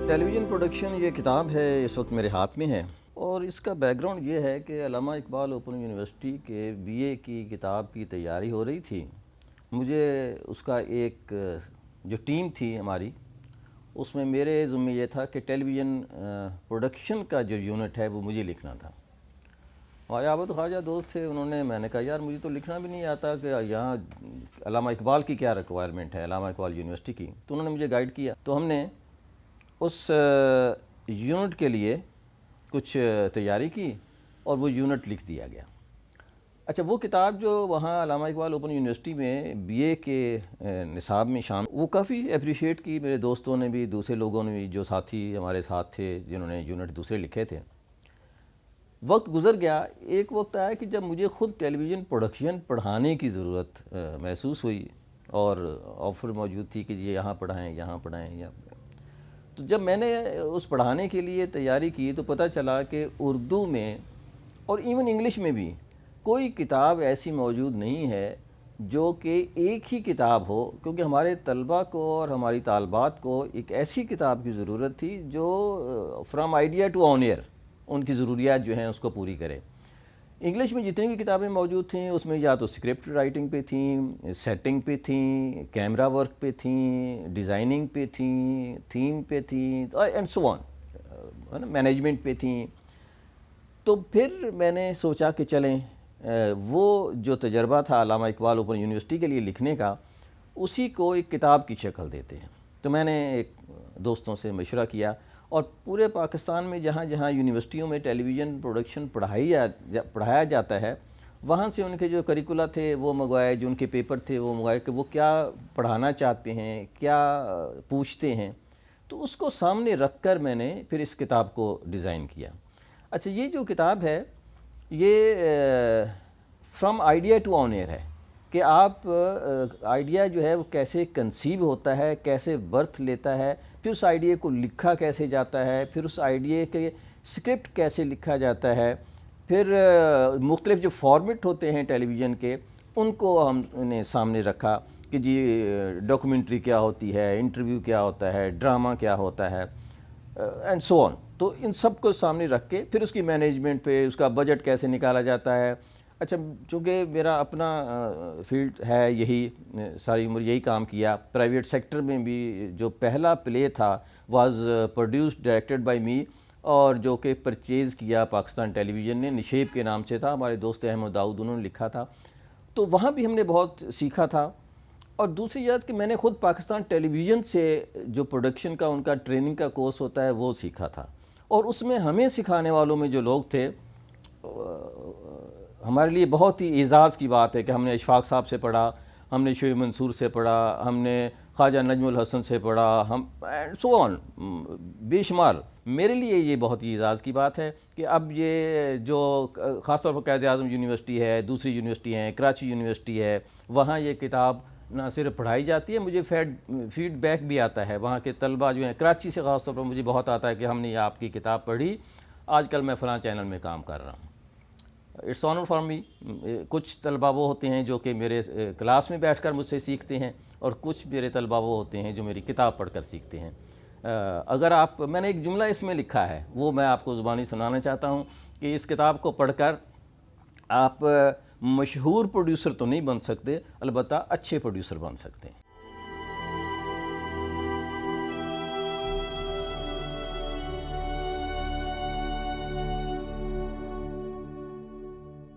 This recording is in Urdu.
ٹیلی ویژن پروڈکشن یہ کتاب ہے اس وقت میرے ہاتھ میں ہے، اور اس کا بیک گراؤنڈ یہ ہے کہ علامہ اقبال اوپن یونیورسٹی کے BA کی کتاب کی تیاری ہو رہی تھی۔ مجھے اس کا ایک جو ٹیم تھی ہماری، اس میں میرے ذمہ یہ تھا کہ ٹیلی ویژن پروڈکشن کا جو یونٹ ہے وہ مجھے لکھنا تھا۔ ہمارے عابد خواجہ دوست تھے، میں نے کہا یار مجھے تو لکھنا بھی نہیں آتا کہ یہاں علامہ اقبال کی کیا ریکوائرمنٹ ہے، علامہ اقبال یونیورسٹی کی۔ تو انہوں نے مجھے گائیڈ کیا، تو ہم نے اس یونٹ کے لیے کچھ تیاری کی اور وہ یونٹ لکھ دیا گیا۔ اچھا، وہ کتاب جو وہاں علامہ اقبال اوپن یونیورسٹی میں BA کے نصاب میں شامل، وہ کافی اپریشیٹ کی، میرے دوستوں نے بھی، دوسرے لوگوں نے بھی، جو ساتھی ہمارے ساتھ تھے جنہوں نے یونٹ دوسرے لکھے تھے۔ وقت گزر گیا، ایک وقت آیا کہ جب مجھے خود ٹیلی ویژن پروڈکشن پڑھانے کی ضرورت محسوس ہوئی، اور آفر موجود تھی کہ یہ یہاں پڑھائیں، یہاں پڑھائیں، تو جب میں نے اس پڑھانے کے لیے تیاری کی تو پتہ چلا کہ اردو میں اور ایون انگلش میں بھی کوئی کتاب ایسی موجود نہیں ہے جو کہ ایک ہی کتاب ہو، کیونکہ ہمارے طلبہ کو اور ہماری طالبات کو ایک ایسی کتاب کی ضرورت تھی جو from idea to on air ان کی ضروریات جو ہیں اس کو پوری کرے۔ انگلش میں جتنی بھی کتابیں موجود تھیں اس میں یا تو اسکرپٹ رائٹنگ پہ تھیں، سیٹنگ پہ تھیں، کیمرہ ورک پہ تھیں، ڈیزائننگ پہ تھیں، تھیم پہ تھیں، اینڈ سو آن، مینجمنٹ پہ تھیں۔ تو پھر میں نے سوچا کہ چلیں وہ جو تجربہ تھا علامہ اقبال اوپن یونیورسٹی کے لیے لکھنے کا، اسی کو ایک کتاب کی شکل دیتے ہیں۔ تو میں نے ایک دوستوں سے مشورہ کیا، اور پورے پاکستان میں جہاں جہاں یونیورسٹیوں میں ٹیلی ویژن پروڈکشن پڑھایا جاتا ہے، وہاں سے ان کے جو کریکولا تھے وہ منگوائے، جو ان کے پیپر تھے وہ منگوائے کہ وہ کیا پڑھانا چاہتے ہیں، کیا پوچھتے ہیں۔ تو اس کو سامنے رکھ کر میں نے پھر اس کتاب کو ڈیزائن کیا۔ اچھا، یہ جو کتاب ہے یہ from idea to on air ہے، کہ آپ آئیڈیا جو ہے وہ کیسے کنسیو ہوتا ہے، کیسے برتھ لیتا ہے، پھر اس آئیڈیا کو لکھا کیسے جاتا ہے، پھر اس آئیڈیا کے اسکرپٹ کیسے لکھا جاتا ہے، پھر مختلف جو فارمیٹ ہوتے ہیں ٹیلی ویژن کے ان کو ہم نے سامنے رکھا کہ جی ڈاکومنٹری کیا ہوتی ہے، انٹرویو کیا ہوتا ہے، ڈرامہ کیا ہوتا ہے، اینڈ سو آن۔ تو ان سب کو سامنے رکھ کے پھر اس کی مینجمنٹ پہ، اس کا بجٹ کیسے نکالا جاتا ہے۔ اچھا، چونکہ میرا اپنا فیلڈ ہے، یہی ساری عمر یہی کام کیا، پرائیویٹ سیکٹر میں بھی جو پہلا پلے تھا was produced directed by me, اور جو کہ پرچیز کیا پاکستان ٹیلی ویژن نے، نشیب کے نام سے تھا، ہمارے دوست احمد داؤد انہوں نے لکھا تھا۔ تو وہاں بھی ہم نے بہت سیکھا تھا۔ اور دوسری بات کہ میں نے خود پاکستان ٹیلی ویژن سے جو پروڈکشن کا ان کا ٹریننگ کا کورس ہوتا ہے وہ سیکھا تھا، اور اس میں ہمیں سکھانے والوں میں جو لوگ تھے، ہمارے لیے بہت ہی اعزاز کی بات ہے کہ ہم نے اشفاق صاحب سے پڑھا، ہم نے شعیب منصور سے پڑھا، ہم نے خواجہ نجم الحسن سے پڑھا، ہم سو آن، بے شمار۔ میرے لیے یہ بہت ہی اعزاز کی بات ہے کہ اب یہ جو خاص طور پر قائد اعظم یونیورسٹی ہے، دوسری یونیورسٹی ہیں، کراچی یونیورسٹی ہے، وہاں یہ کتاب نہ صرف پڑھائی جاتی ہے، مجھے فیڈ بیک بھی آتا ہے وہاں کے طلبہ جو ہیں کراچی سے، خاص طور پر مجھے بہت آتا ہے کہ ہم نے یہ آپ کی کتاب پڑھی، آج کل میں فلاں چینل میں کام کر رہا ہوں۔ It's honour for me. کچھ طلبہ وہ ہوتے ہیں جو کہ میرے کلاس میں بیٹھ کر مجھ سے سیکھتے ہیں، اور کچھ میرے طلبہ وہ ہوتے ہیں جو میری کتاب پڑھ کر سیکھتے ہیں۔ اگر میں نے ایک جملہ اس میں لکھا ہے، وہ میں آپ کو زبانی سنانا چاہتا ہوں کہ اس کتاب کو پڑھ کر آپ مشہور پروڈیوسر تو نہیں بن سکتے، البتہ اچھے پروڈیوسر بن سکتے ہیں۔